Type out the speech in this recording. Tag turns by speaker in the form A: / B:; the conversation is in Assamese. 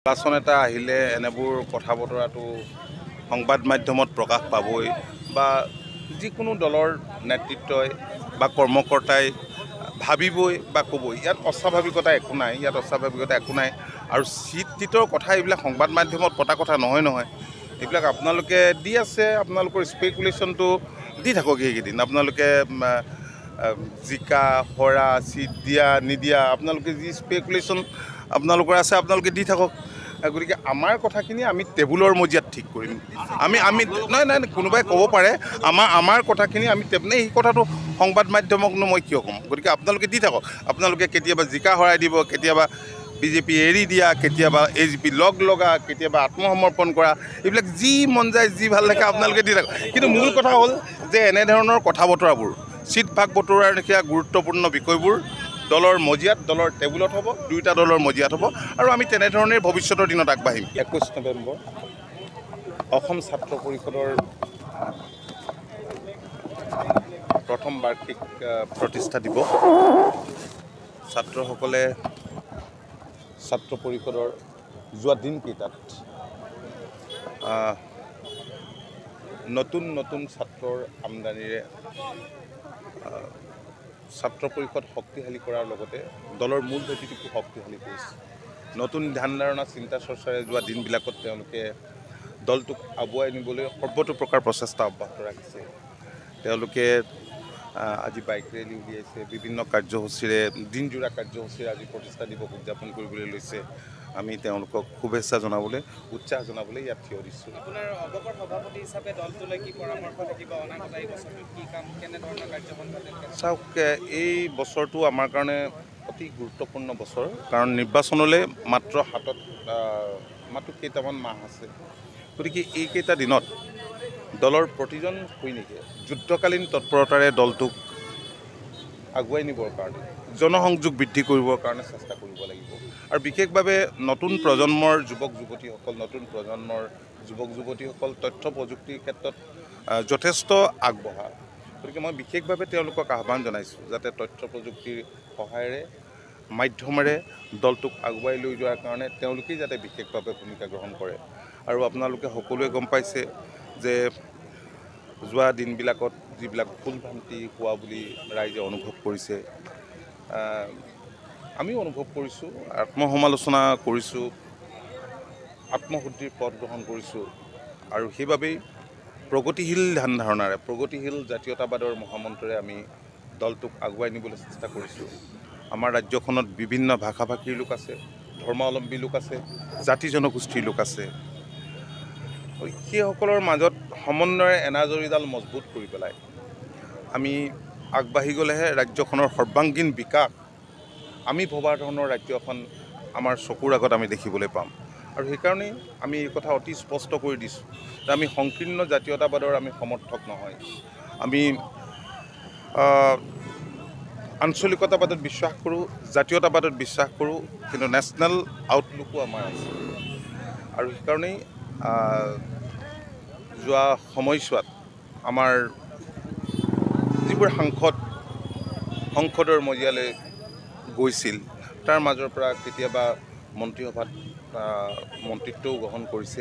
A: নিৰ্বাচন এটা আহিলে এনেবোৰ কথা বতৰাটো সংবাদ মাধ্যমত প্ৰকাশ পাবই বা যিকোনো দলৰ নেতৃত্বই বা কৰ্মকৰ্তাই ভাবিবই বা ক'বই। ইয়াত অস্বাভাৱিকতা একো নাই, আৰু চিট টিটৰ কথা এইবিলাক সংবাদ মাধ্যমত পতা কথা নহয়। এইবিলাক আপোনালোকে দি আছে, আপোনালোকৰ স্পেকুলেশ্যনটো দি থাকক। এইকেইদিন আপোনালোকে জিকা হৰা চিট দিয়া নিদিয়া আপোনালোকে যি স্পেকুলেশ্যন আপোনালোকৰ আছে আপোনালোকে দি থাকক। গতিকে আমাৰ কথাখিনি আমি টেবুলৰ মজিয়াত ঠিক কৰিম। আমি নাই কোনোবাই ক'ব পাৰে আমাৰ কথাখিনি আমি এই কথাটো সংবাদ মাধ্যমকনো মই কিয় ক'ম। গতিকে আপোনালোকে দি থাকক। আপোনালোকে কেতিয়াবা জিকা হৰাই দিব, কেতিয়াবা বিজেপি এৰি দিয়া, কেতিয়াবা AGP লগ লগা, কেতিয়াবা আত্মসমৰ্পণ কৰা, এইবিলাক যি মন যায় যি ভাল লাগে আপোনালোকে দি থাকক। কিন্তু মূল কথা হ'ল যে এনেধৰণৰ কথা বতৰাবোৰ চিট ভাগ বতৰাৰ লেখীয়া গুৰুত্বপূৰ্ণ বিষয়বোৰ দলৰ মজিয়াত, দলৰ টেবুলত হ'ব, দুয়োটা দলৰ মজিয়াত হ'ব, আৰু আমি তেনেধৰণে ভৱিষ্যতৰ দিনত আগবাঢ়িম। 21 নৱেম্বৰ অসম ছাত্ৰ পৰিষদৰ প্ৰথম বাৰ্ষিক প্ৰতিষ্ঠা দিৱস। ছাত্ৰসকলে ছাত্ৰ পৰিষদৰ যোৱা দিনকেইটাত নতুন ছাত্ৰৰ আমদানিৰে ছাত্ৰ পৰিষদ শক্তিশালী কৰাৰ লগতে দলৰ মূল ভেটিটোকো শক্তিশালী কৰিছে। নতুন ধ্যান ধাৰণা চিন্তা চৰ্চাৰে যোৱা দিনবিলাকত তেওঁলোকে দলটোক আগুৱাই নিবলৈ সৰ্বতো প্ৰকাৰ প্ৰচেষ্টা অব্যাহত ৰাখিছে। তেওঁলোকে আজি বাইক ৰেলী উলিয়াইছে, বিভিন্ন কাৰ্যসূচীৰে দিনজোৰা কাৰ্যসূচীৰে আজি প্ৰতিষ্ঠা দিৱস উদযাপন কৰিবলৈ লৈছে। আমি তেওঁলোকক শুভেচ্ছা জনাবলৈ, উৎসাহ জনাবলৈ ইয়াত থিয় দিছোঁ।
B: আপোনাৰ অৱসৰ সভাপতি হিচাপে দলটোলৈ কি পৰামৰ্শ থাকিব? অনাগত এই বছৰটোত কি কাম, কেনেধৰণৰ কাৰ্যপন্থা?
A: চাওক, এই বছৰটো আমাৰ কাৰণে অতি গুৰুত্বপূৰ্ণ বছৰ, কাৰণ নিৰ্বাচনলৈ মাত্ৰ কেইটামান মাহ আছে। গতিকে এইকেইটা দিনত দলৰ প্ৰতিজন সৈনিকে যুদ্ধকালীন তৎপৰতাৰে দলটোক আগুৱাই নিবৰ কাৰণে, জনসংযোগ বৃদ্ধি কৰিবৰ কাৰণে চেষ্টা কৰিব লাগিব। আৰু বিশেষভাৱে নতুন প্ৰজন্মৰ যুৱক যুৱতীসকল তথ্য প্ৰযুক্তিৰ ক্ষেত্ৰত যথেষ্ট আগবঢ়া। গতিকে মই বিশেষভাৱে তেওঁলোকক আহ্বান জনাইছোঁ যাতে তথ্য প্ৰযুক্তিৰ সহায়েৰে মাধ্যমেৰে দলটোক আগুৱাই লৈ যোৱাৰ কাৰণে তেওঁলোকেই যাতে বিশেষভাৱে ভূমিকা গ্ৰহণ কৰে। আৰু আপোনালোকে সকলোৱে গম পাইছে যে যোৱা দিনবিলাকত যিবিলাক ভুল ভ্ৰান্তি হোৱা বুলি ৰাইজে অনুভৱ কৰিছে, আমিও অনুভৱ কৰিছোঁ, আত্মসমালোচনা কৰিছোঁ, আত্মশুদ্ধিৰ পথ গ্ৰহণ কৰিছোঁ। আৰু সেইবাবেই প্ৰগতিশীল ধ্যান ধাৰণাৰে, প্ৰগতিশীল জাতীয়তাবাদৰ মহামন্ত্ৰৰে আমি দলটোক আগুৱাই নিবলৈ চেষ্টা কৰিছোঁ। আমাৰ ৰাজ্যখনত বিভিন্ন ভাষা ভাষীৰ লোক আছে, ধৰ্মাৱলম্বী লোক আছে, জাতি জনগোষ্ঠীৰ লোক আছে। সেইসকলৰ মাজত সমন্বয়ৰ এনাজৰীডাল মজবুত কৰি পেলাই আমি আগবাঢ়ি গ'লেহে ৰাজ্যখনৰ সৰ্বাংগীন বিকাশ, আমি ভবা ধৰণৰ ৰাজ্য এখন আমাৰ চকুৰ আগত আমি দেখিবলৈ পাম। আৰু সেইকাৰণেই আমি এই কথা অতি স্পষ্ট কৰি দিছোঁ যে আমি সংকীৰ্ণ জাতীয়তাবাদৰ আমি সমৰ্থক নহয়। আমি আঞ্চলিকতাবাদত বিশ্বাস কৰোঁ, জাতীয়তাবাদত বিশ্বাস কৰোঁ, কিন্তু নেশ্যনেল আউটলুকো আমাৰ আছে। আৰু সেইকাৰণেই যোৱা সময়ছোৱাত আমাৰ যিবোৰ সংসদৰ মজিয়ালৈ গৈছিল, তাৰ মাজৰ পৰা কেতিয়াবা মন্ত্ৰীসভাত মন্ত্ৰিত্বও গ্ৰহণ কৰিছে।